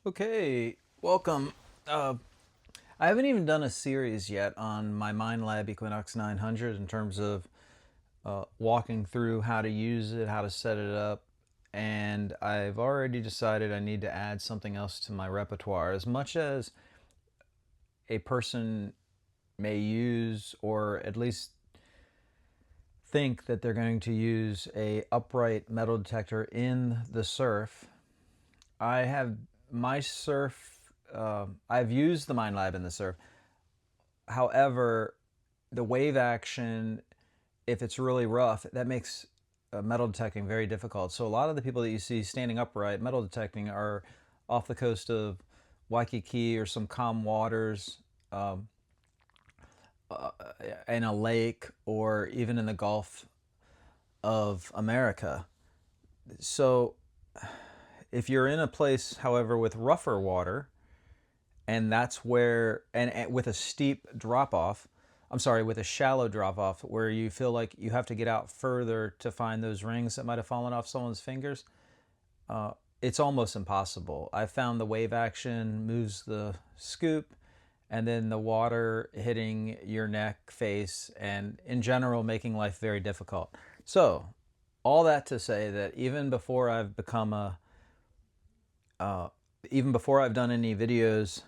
Okay, welcome. I haven't even done a series yet on my MindLab Equinox 900 in terms of walking through how to use it, how to set it up, and I've already decided I need to add something else to my repertoire. As much as a person may use, or at least think that they're going to use a upright metal detector in the surf, I have my surf. I've used the MindLab in the surf. However, the wave action, if it's really rough, that makes metal detecting very difficult. So a lot of the people that you see standing upright metal detecting are off the coast of Waikiki or some calm waters, in a lake, or even in the Gulf of America. So if you're in a place, however, with rougher water, and that's where, and with a steep drop off, with a shallow drop off where you feel like you have to get out further to find those rings that might have fallen off someone's fingers, it's almost impossible. I found the wave action moves the scoop, and then the water hitting your neck, face, and in general making life very difficult. So, all that to say that even before I've done any videos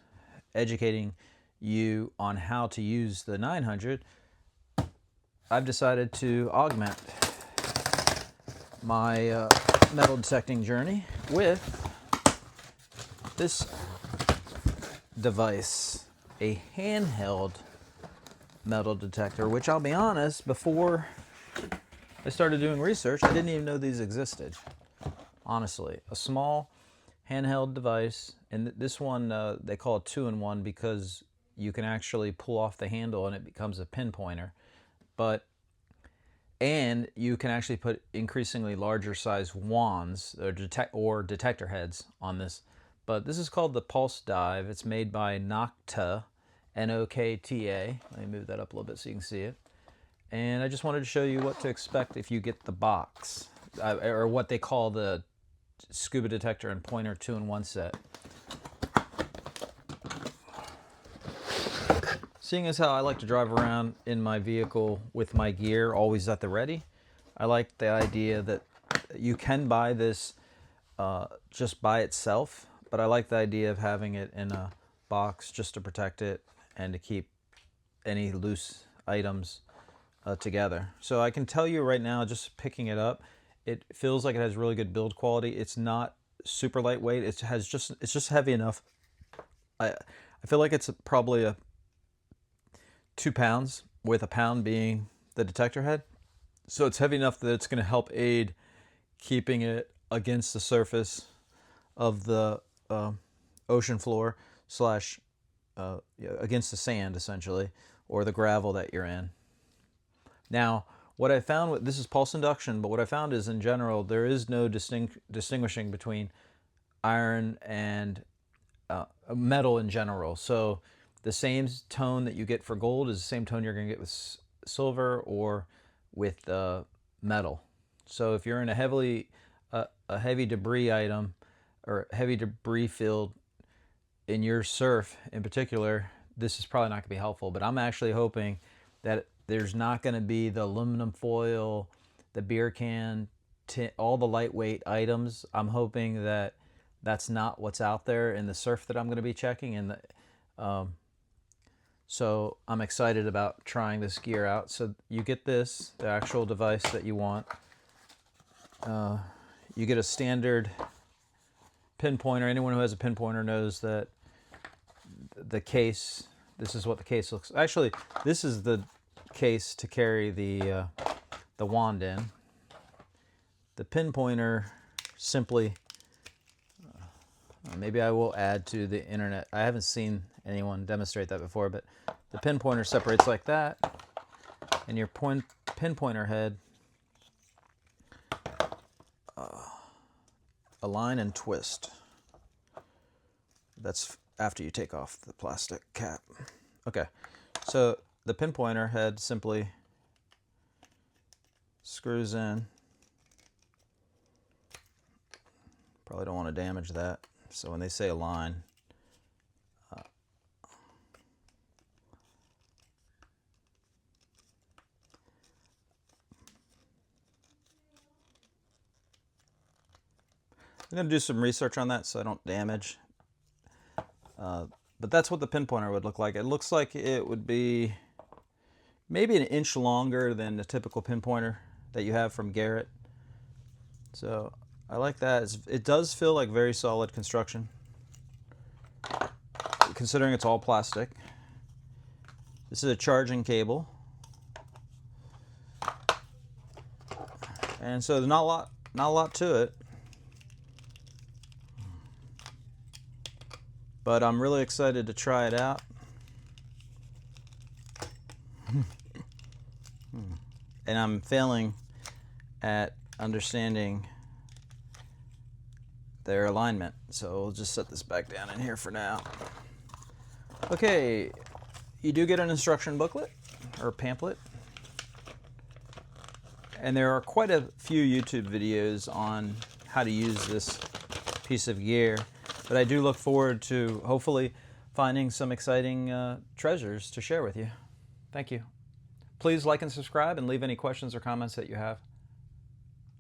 educating you on how to use the 900, I've decided to augment my metal detecting journey with this device, a handheld metal detector, which I'll be honest, before I started doing research, I didn't even know these existed. Honestly, a small handheld device, and this one they call it 2-in-1 because you can actually pull off the handle and it becomes a pinpointer. And you can actually put increasingly larger size wands or detector heads on this. But this is called the Pulsedive. It's made by Nokta, Nokta. Let me move that up a little bit so you can see it. And I just wanted to show you what to expect if you get the box, or what they call the scuba detector and pointer 2-in-1 set. Seeing as how I like to drive around in my vehicle with my gear always at the ready, I like the idea that you can buy this just by itself, but I like the idea of having it in a box just to protect it and to keep any loose items together. So I can tell you right now, just picking it up, it feels like it has really good build quality. It's not super lightweight. It's just heavy enough. I feel like it's probably a 2 pounds, with a pound being the detector head. So it's heavy enough that it's going to help aid keeping it against the surface of the ocean floor slash against the sand, essentially, or the gravel that you're in. Now, what I found with this is pulse induction, but what I found is in general there is no distinguishing between iron and metal in general. So the same tone that you get for gold is the same tone you're going to get with silver or with metal. So if you're in a heavy debris item or heavy debris field in your surf in particular, this is probably not going to be helpful. But I'm actually hoping that there's not going to be the aluminum foil, the beer can, all the lightweight items. I'm hoping that that's not what's out there in the surf that I'm going to be checking. And so I'm excited about trying this gear out. So you get this, the actual device that you want. You get a standard pinpointer. Anyone who has a pinpointer knows that the case, this is what the case looks. Actually, this is the case to carry the wand in. The pinpointer simply, maybe I will add to the internet. I haven't seen anyone demonstrate that before, but the pinpointer separates like that, and your pinpointer head align and twist. That's after you take off the plastic cap. Okay, so the pinpointer head simply screws in. Probably don't want to damage that. So when they say align, I'm going to do some research on that so I don't damage. But that's what the pinpointer would look like. It looks like it would be maybe an inch longer than the typical pinpointer that you have from Garrett. So I like that. It does feel like very solid construction, considering it's all plastic. This is a charging cable. And so there's not a lot to it. But I'm really excited to try it out. And I'm failing at understanding their alignment. So we'll just set this back down in here for now. Okay, you do get an instruction booklet or pamphlet. And there are quite a few YouTube videos on how to use this piece of gear. But I do look forward to hopefully finding some exciting treasures to share with you. Thank you. Please like and subscribe and leave any questions or comments that you have.